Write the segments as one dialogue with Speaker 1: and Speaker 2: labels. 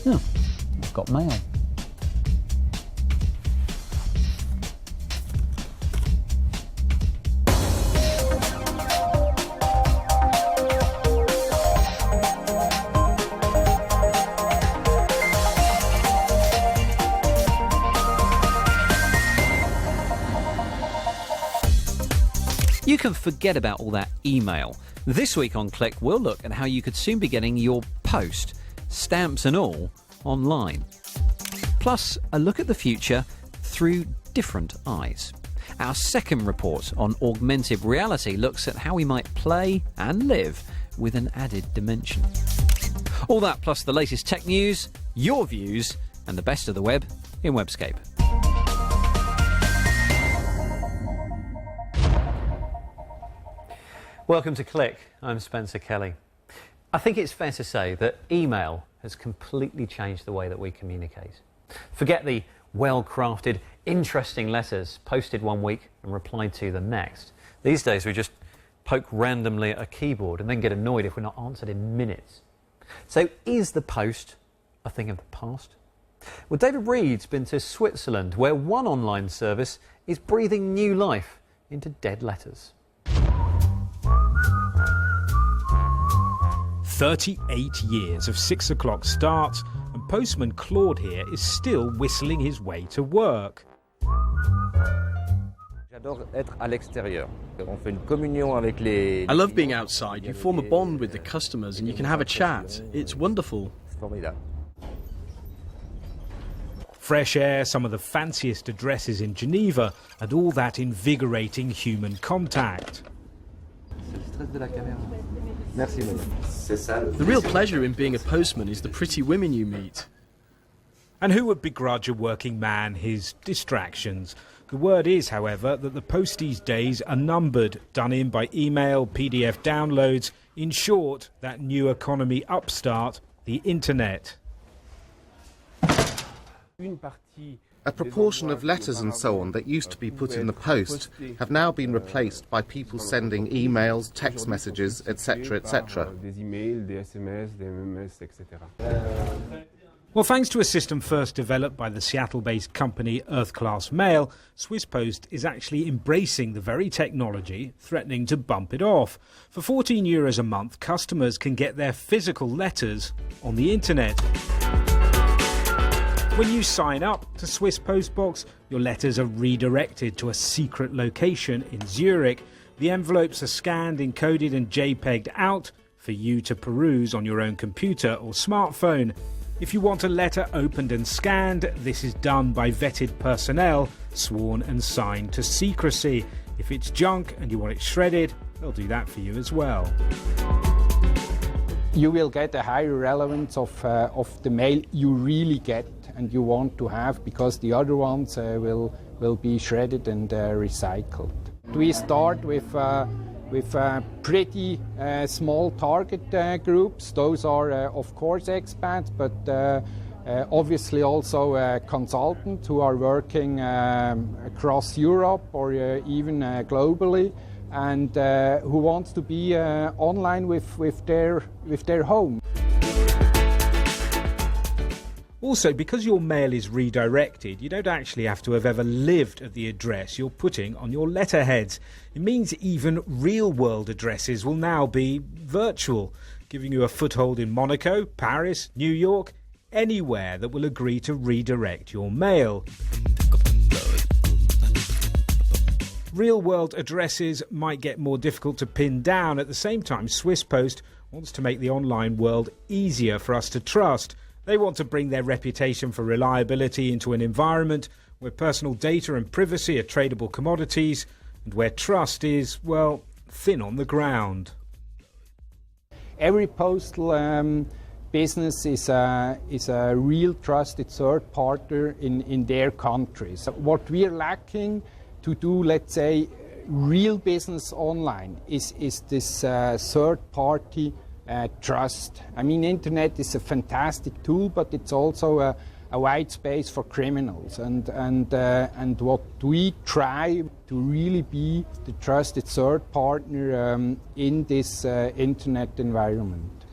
Speaker 1: Oh, I've got mail.
Speaker 2: You can forget about all that email. This week on Click, we'll look at how you could soon be getting your post, stamps and all, online. Plus, a look at the future through different eyes. Our second report on augmented reality looks at how we might play and live with an added dimension. All that plus the latest tech news, your views, and the best of the web in Webscape. Welcome to Click. I'm Spencer Kelly. I think it's fair to say that email has completely changed the way that we communicate. Forget the well-crafted, interesting letters posted one week and replied to the next. These days we just poke randomly at a keyboard and then get annoyed if we're not answered in minutes. So is the post a thing of the past? Well, David Reed's been to Switzerland, where one online service is breathing new life into dead letters.
Speaker 3: 38 years of 6 o'clock starts, and postman Claude here is still whistling his way to work.
Speaker 4: I love being outside. You form a bond with the customers and you can have a chat. It's wonderful.
Speaker 3: Fresh air, some of the fanciest addresses in Geneva, and all that invigorating human contact.
Speaker 4: The real pleasure in being a postman is the pretty women you meet.
Speaker 3: And who would begrudge a working man his distractions? The word is, however, that the postie's days are numbered, done in by email, PDF downloads, in short, that new economy upstart, the internet.
Speaker 5: A proportion of letters and so on that used to be put in the post have now been replaced by people sending emails, text messages, etc., etc.
Speaker 3: Well, thanks to a system first developed by the Seattle-based company Earth Class Mail, Swiss Post is actually embracing the very technology, threatening to bump it off. For €14 a month, customers can get their physical letters on the internet. When you sign up to Swiss Postbox, your letters are redirected to a secret location in Zurich. The envelopes are scanned, encoded and JPEG'd out for you to peruse on your own computer or smartphone. If you want a letter opened and scanned, this is done by vetted personnel, sworn and signed to secrecy. If it's junk and you want it shredded, they'll do that for you as well.
Speaker 6: You will get a higher relevance of the mail you really get and you want to have, because the other ones will be shredded and recycled. We start with pretty small target groups. Those are of course expats, but obviously also consultants who are working across Europe or even globally, and who wants to be online with their home.
Speaker 3: Also, because your mail is redirected, you don't actually have to have ever lived at the address you're putting on your letterheads. It means even real-world addresses will now be virtual, giving you a foothold in Monaco, Paris, New York, anywhere that will agree to redirect your mail. Real-world addresses might get more difficult to pin down. At the same time, Swiss Post wants to make the online world easier for us to trust. They want to bring their reputation for reliability into an environment where personal data and privacy are tradable commodities and where trust is, well, thin on the ground.
Speaker 6: Every postal business is a real trusted third partner in their countries. What we are lacking to do, let's say, real business online is this third party trust. I mean, internet is a fantastic tool, but it's also a wide space for criminals. And what we try to really be the trusted third partner in this internet environment.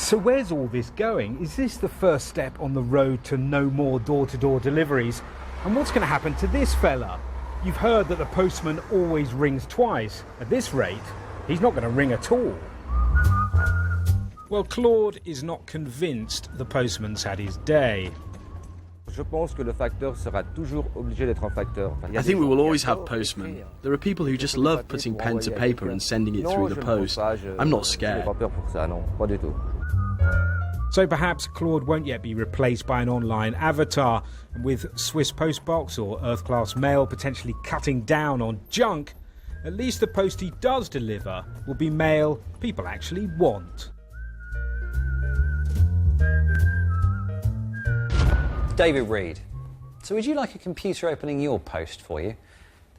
Speaker 3: So where's all this going? Is this the first step on the road to no more door-to-door deliveries? And what's going to happen to this fella? You've heard that the postman always rings twice. At this rate, he's not going to ring at all. Well, Claude is not convinced the postman's had his day.
Speaker 4: I think we will always have postmen. There are people who just love putting pen to paper and sending it through the post. I'm not scared.
Speaker 3: So perhaps Claude won't yet be replaced by an online avatar, and with Swiss Postbox or Earth Class Mail potentially cutting down on junk, at least the post he does deliver will be mail people actually want.
Speaker 2: David Reed. So would you like a computer opening your post for you?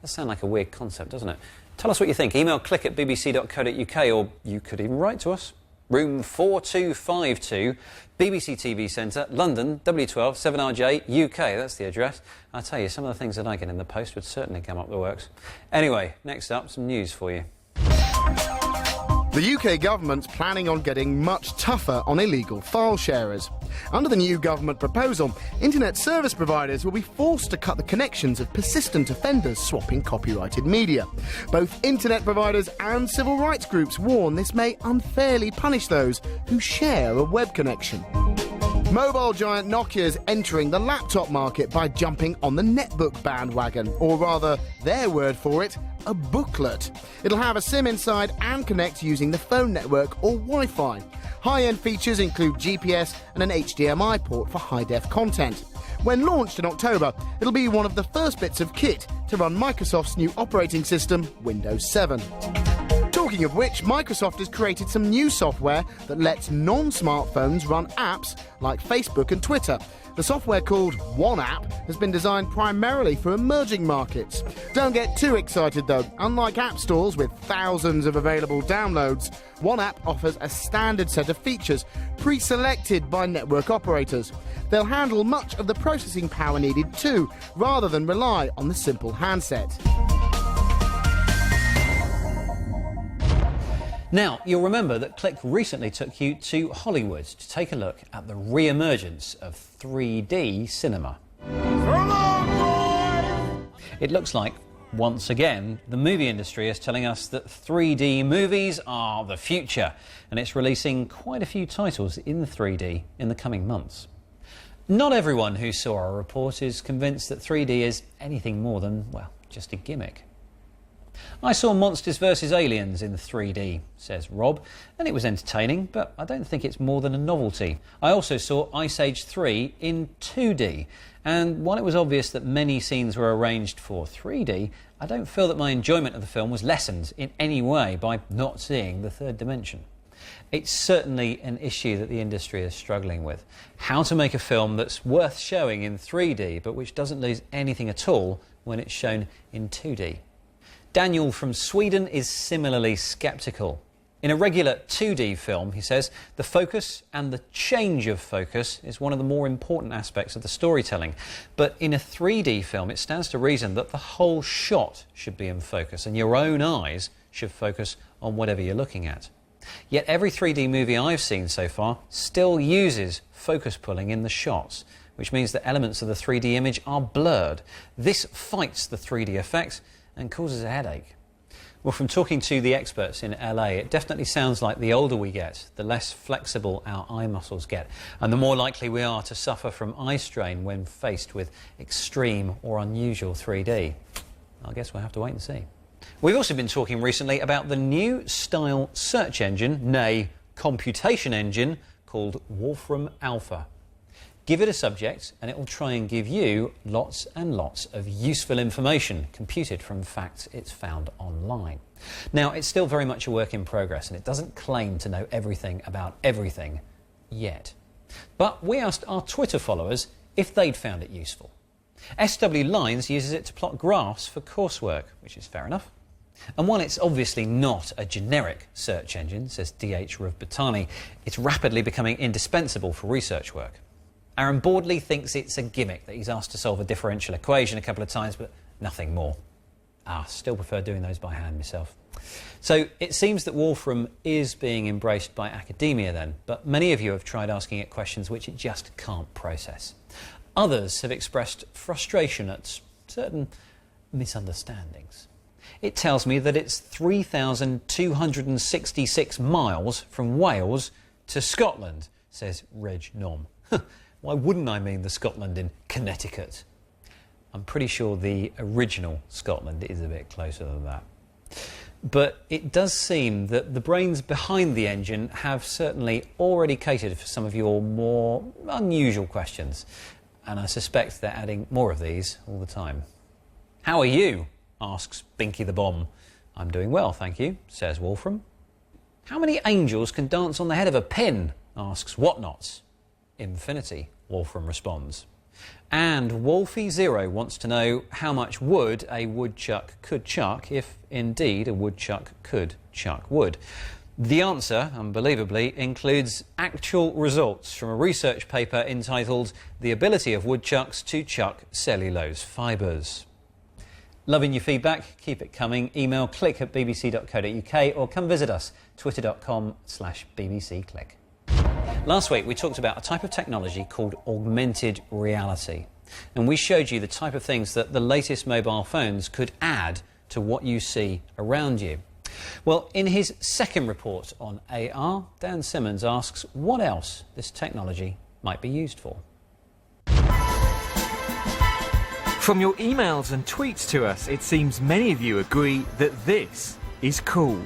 Speaker 2: Does sound like a weird concept, doesn't it? Tell us what you think. Email click@bbc.co.uk, or you could even write to us. Room 4252, BBC TV Centre, London, W12 7RJ, UK. That's the address. I tell you, some of the things that I get in the post would certainly come up the works. Anyway, next up, some news for you.
Speaker 1: The UK government's planning on getting much tougher on illegal file sharers. Under the new government proposal, internet service providers will be forced to cut the connections of persistent offenders swapping copyrighted media. Both internet providers and civil rights groups warn this may unfairly punish those who share a web connection. Mobile giant Nokia is entering the laptop market by jumping on the netbook bandwagon, or rather, their word for it, a booklet. It'll have a SIM inside and connect using the phone network or Wi-Fi. High-end features include GPS and an HDMI port for high-def content. When launched in October, it'll be one of the first bits of kit to run Microsoft's new operating system, Windows 7. Talking of which, Microsoft has created some new software that lets non-smartphones run apps like Facebook and Twitter. The software, called One App, has been designed primarily for emerging markets. Don't get too excited though. Unlike app stores with thousands of available downloads, One App offers a standard set of features pre-selected by network operators. They'll handle much of the processing power needed too, rather than rely on the simple handset.
Speaker 2: Now, you'll remember that Click recently took you to Hollywood to take a look at the re-emergence of 3D cinema. It looks like, once again, the movie industry is telling us that 3D movies are the future, and it's releasing quite a few titles in 3D in the coming months. Not everyone who saw our report is convinced that 3D is anything more than, well, just a gimmick. I saw Monsters vs Aliens in 3D, says Rob, and it was entertaining, but I don't think it's more than a novelty. I also saw Ice Age 3 in 2D, and while it was obvious that many scenes were arranged for 3D, I don't feel that my enjoyment of the film was lessened in any way by not seeing the third dimension. It's certainly an issue that the industry is struggling with. How to make a film that's worth showing in 3D, but which doesn't lose anything at all when it's shown in 2D. Daniel from Sweden is similarly sceptical. In a regular 2D film, he says, the focus and the change of focus is one of the more important aspects of the storytelling. But in a 3D film, it stands to reason that the whole shot should be in focus and your own eyes should focus on whatever you're looking at. Yet every 3D movie I've seen so far still uses focus pulling in the shots, which means that elements of the 3D image are blurred. This fights the 3D effect and causes a headache. Well, from talking to the experts in LA, it definitely sounds like the older we get, the less flexible our eye muscles get, and the more likely we are to suffer from eye strain when faced with extreme or unusual 3D. I guess we'll have to wait and see. We've also been talking recently about the new style search engine, nay, computation engine, called Wolfram Alpha. Give it a subject and it will try and give you lots and lots of useful information computed from facts it's found online. Now, it's still very much a work in progress and it doesn't claim to know everything about everything yet. But we asked our Twitter followers if they'd found it useful. SW Lines uses it to plot graphs for coursework, which is fair enough. And while it's obviously not a generic search engine, says D.H. Ruvbatani, it's rapidly becoming indispensable for research work. Aaron Boardley thinks it's a gimmick that he's asked to solve a differential equation a couple of times, but nothing more. Still prefer doing those by hand myself. So it seems that Wolfram is being embraced by academia then, but many of you have tried asking it questions which it just can't process. Others have expressed frustration at certain misunderstandings. It tells me that it's 3,266 miles from Wales to Scotland, says Reg Nom. Why wouldn't I mean the Scotland in Connecticut? I'm pretty sure the original Scotland is a bit closer than that. But it does seem that the brains behind the engine have certainly already catered for some of your more unusual questions. And I suspect they're adding more of these all the time. How are you? Asks Binky the Bomb. I'm doing well, thank you, says Wolfram. How many angels can dance on the head of a pin? Asks Whatnots. Infinity, Wolfram responds. And Wolfie0 wants to know how much wood a woodchuck could chuck if indeed a woodchuck could chuck wood. The answer, unbelievably, includes actual results from a research paper entitled The Ability of Woodchucks to Chuck Cellulose Fibres. Loving your feedback, keep it coming. Email click@bbc.co.uk or come visit us, twitter.com/bbcclick. Last week we talked about a type of technology called augmented reality. And we showed you the type of things that the latest mobile phones could add to what you see around you. Well, in his second report on AR, Dan Simmons asks what else this technology might be used for.
Speaker 7: From your emails and tweets to us, it seems many of you agree that this is cool.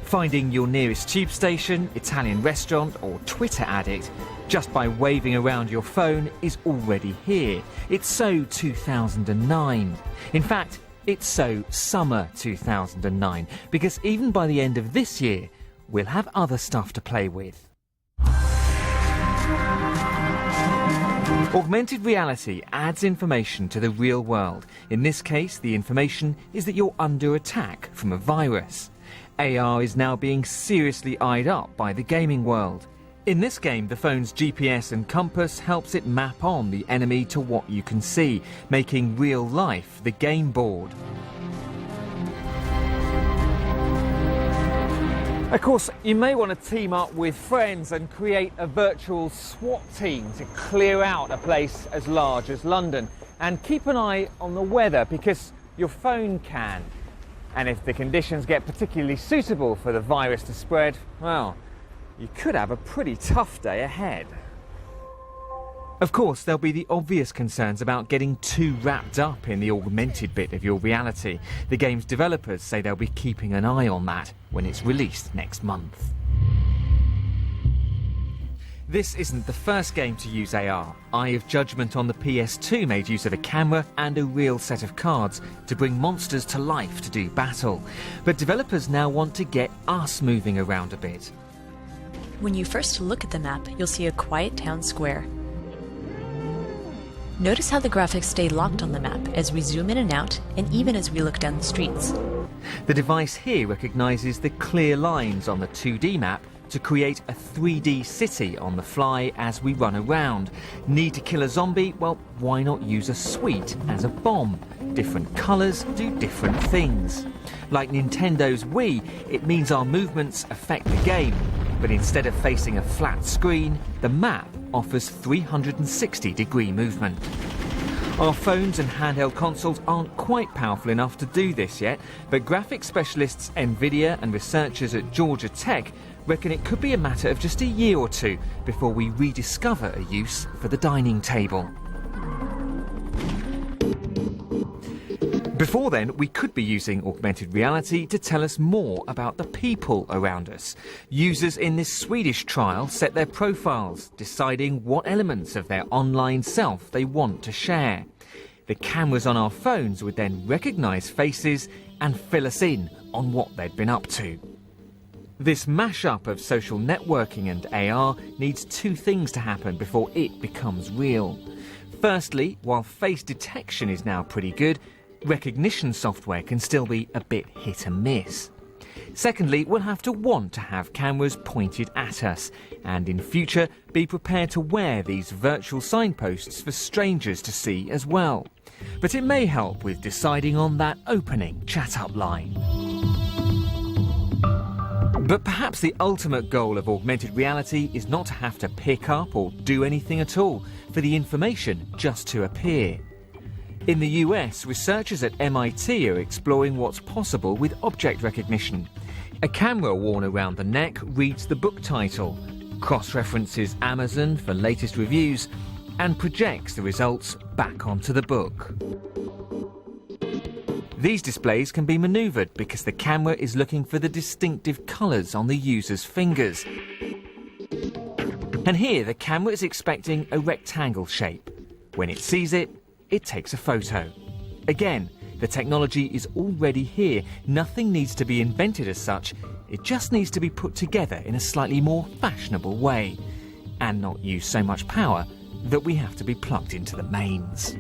Speaker 7: Finding your nearest tube station, Italian restaurant or Twitter addict just by waving around your phone is already here. It's so 2009. In fact, it's so summer 2009, because even by the end of this year, we'll have other stuff to play with. Augmented reality adds information to the real world. In this case, the information is that you're under attack from a virus. AR is now being seriously eyed up by the gaming world. In this game, the phone's GPS and compass helps it map on the enemy to what you can see, making real life the game board. Of course, you may want to team up with friends and create a virtual SWAT team to clear out a place as large as London. And keep an eye on the weather, because your phone can. And if the conditions get particularly suitable for the virus to spread, well, you could have a pretty tough day ahead. Of course, there'll be the obvious concerns about getting too wrapped up in the augmented bit of your reality. The game's developers say they'll be keeping an eye on that when it's released next month. This isn't the first game to use AR. Eye of Judgment on the PS2 made use of a camera and a real set of cards to bring monsters to life to do battle. But developers now want to get us moving around a bit.
Speaker 8: When you first look at the map, you'll see a quiet town square. Notice how the graphics stay locked on the map as we zoom in and out, and even as we look down the streets.
Speaker 7: The device here recognises the clear lines on the 2D map to create a 3D city on the fly as we run around. Need to kill a zombie? Well, why not use a sweet as a bomb? Different colours do different things. Like Nintendo's Wii, it means our movements affect the game, but instead of facing a flat screen, the map offers 360-degree movement. Our phones and handheld consoles aren't quite powerful enough to do this yet, but graphics specialists NVIDIA and researchers at Georgia Tech reckon it could be a matter of just a year or two before we rediscover a use for the dining table. Before then, we could be using augmented reality to tell us more about the people around us. Users in this Swedish trial set their profiles, deciding what elements of their online self they want to share. The cameras on our phones would then recognise faces and fill us in on what they'd been up to. This mashup of social networking and AR needs two things to happen before it becomes real. Firstly, while face detection is now pretty good, recognition software can still be a bit hit and miss. Secondly, we'll have to want to have cameras pointed at us, and in future be prepared to wear these virtual signposts for strangers to see as well. But it may help with deciding on that opening chat-up line. But perhaps the ultimate goal of augmented reality is not to have to pick up or do anything at all for the information just to appear. In the US, researchers at MIT are exploring what's possible with object recognition. A camera worn around the neck reads the book title, cross-references Amazon for latest reviews, and projects the results back onto the book. These displays can be manoeuvred because the camera is looking for the distinctive colours on the user's fingers. And here the camera is expecting a rectangle shape. When it sees it, it takes a photo. Again, the technology is already here. Nothing needs to be invented as such. It just needs to be put together in a slightly more fashionable way, and not use so much power that we have to be plugged into the mains.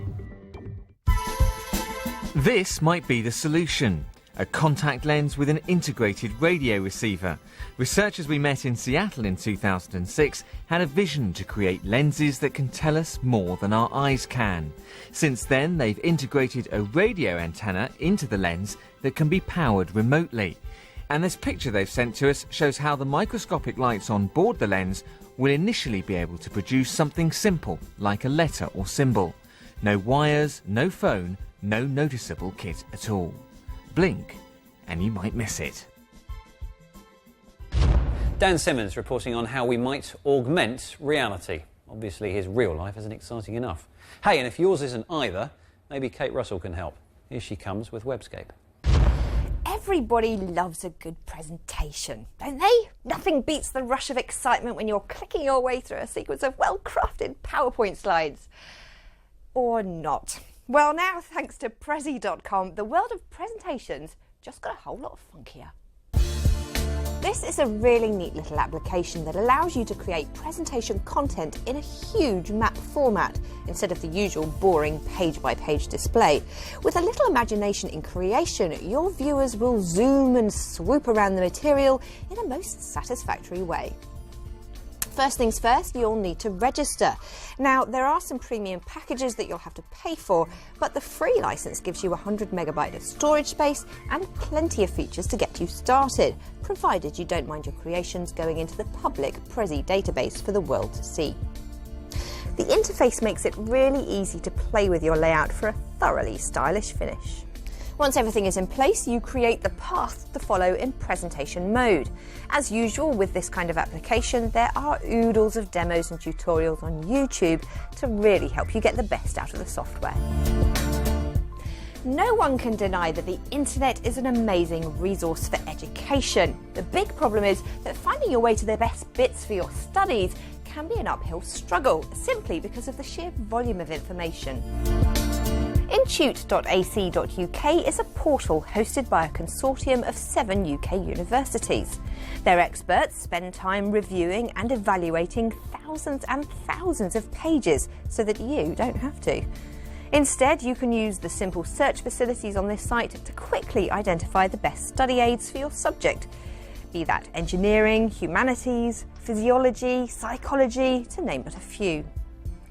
Speaker 7: This might be the solution. A contact lens with an integrated radio receiver. Researchers we met in Seattle in 2006 had a vision to create lenses that can tell us more than our eyes can. Since then, they've integrated a radio antenna into the lens that can be powered remotely. And this picture they've sent to us shows how the microscopic lights on board the lens will initially be able to produce something simple, like a letter or symbol. No wires, no phone, no noticeable kit at all. Blink and you might miss it.
Speaker 2: Dan Simmons reporting on how we might augment reality. Obviously his real life isn't exciting enough. Hey, and if yours isn't either, maybe Kate Russell can help. Here she comes with Webscape.
Speaker 9: Everybody loves a good presentation, don't they? Nothing beats the rush of excitement when you're clicking your way through a sequence of well-crafted PowerPoint slides. Or not. Well, now, thanks to Prezi.com, the world of presentations just got a whole lot funkier. This is a really neat little application that allows you to create presentation content in a huge map format instead of the usual boring page-by-page display. With a little imagination in creation, your viewers will zoom and swoop around the material in a most satisfactory way. First things first, you'll need to register. Now, there are some premium packages that you'll have to pay for, but the free license gives you 100 megabytes of storage space and plenty of features to get you started, provided you don't mind your creations going into the public Prezi database for the world to see. The interface makes it really easy to play with your layout for a thoroughly stylish finish. Once everything is in place, you create the path to follow in presentation mode. As usual with this kind of application, there are oodles of demos and tutorials on YouTube to really help you get the best out of the software. No one can deny that the internet is an amazing resource for education. The big problem is that finding your way to the best bits for your studies can be an uphill struggle, simply because of the sheer volume of information. Intute.ac.uk is a portal hosted by a consortium of 7 UK universities. Their experts spend time reviewing and evaluating thousands and thousands of pages so that you don't have to. Instead, you can use the simple search facilities on this site to quickly identify the best study aids for your subject, be that engineering, humanities, physiology, psychology, to name but a few.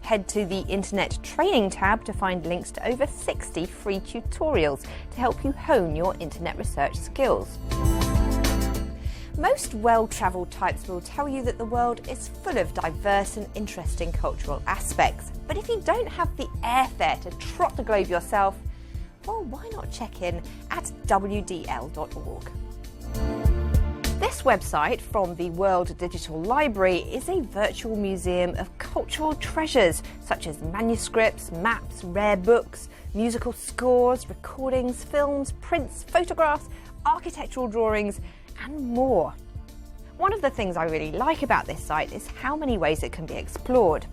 Speaker 9: Head to the Internet Training tab to find links to over 60 free tutorials to help you hone your internet research skills. Most well-travelled types will tell you that the world is full of diverse and interesting cultural aspects. But if you don't have the airfare to trot the globe yourself, well, why not check in at wdl.org. This website from the World Digital Library is a virtual museum of cultural treasures such as manuscripts, maps, rare books, musical scores, recordings, films, prints, photographs, architectural drawings, and more. One of the things I really like about this site is how many ways it can be explored.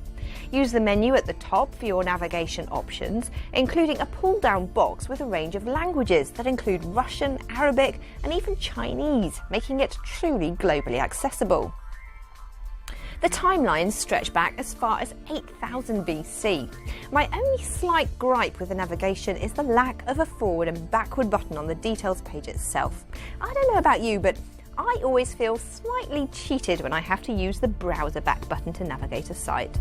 Speaker 9: Use the menu at the top for your navigation options, including a pull-down box with a range of languages that include Russian, Arabic, and even Chinese, making it truly globally accessible. The timelines stretch back as far as 8000 BC. My only slight gripe with the navigation is the lack of a forward and backward button on the details page itself. I don't know about you, but I always feel slightly cheated when I have to use the browser back button to navigate a site.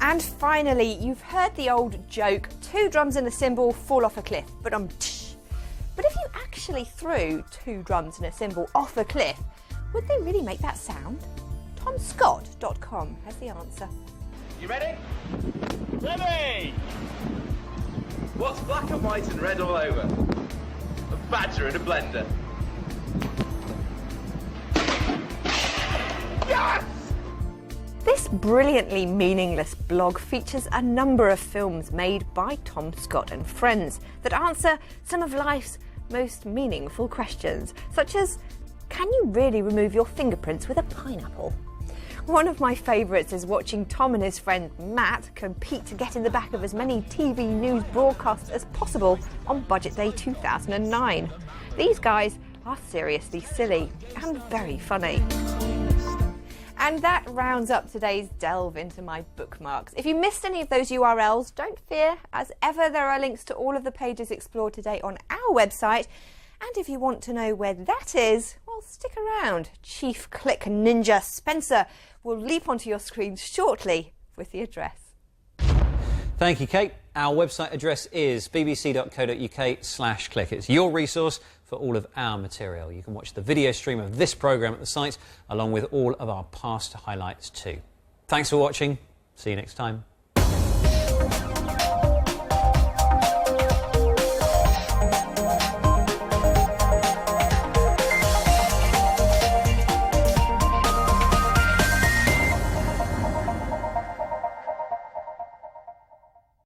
Speaker 9: And finally, you've heard the old joke, 2 drums and a cymbal fall off a cliff, but if you actually actually threw 2 drums and a cymbal off a cliff, would they really make that sound? TomScott.com has the answer.
Speaker 10: You ready? Ready! What's black and white and red all over? A badger in a blender. Yes!
Speaker 9: This brilliantly meaningless blog features a number of films made by Tom Scott and friends that answer some of life's most meaningful questions, such as, can you really remove your fingerprints with a pineapple? One of my favourites is watching Tom and his friend Matt compete to get in the back of as many TV news broadcasts as possible on Budget Day 2009. These guys are seriously silly and very funny. And that rounds up today's delve into my bookmarks. If you missed any of those URLs, don't fear. As ever, there are links to all of the pages explored today on our website. And if you want to know where that is, well, stick around. Chief Click Ninja Spencer will leap onto your screen shortly with the address.
Speaker 2: Thank you, Kate. Our website address is bbc.co.uk/click. It's your resource for all of our material. You can watch the video stream of this programme at the site, along with all of our past highlights too. Thanks for watching. See you next time.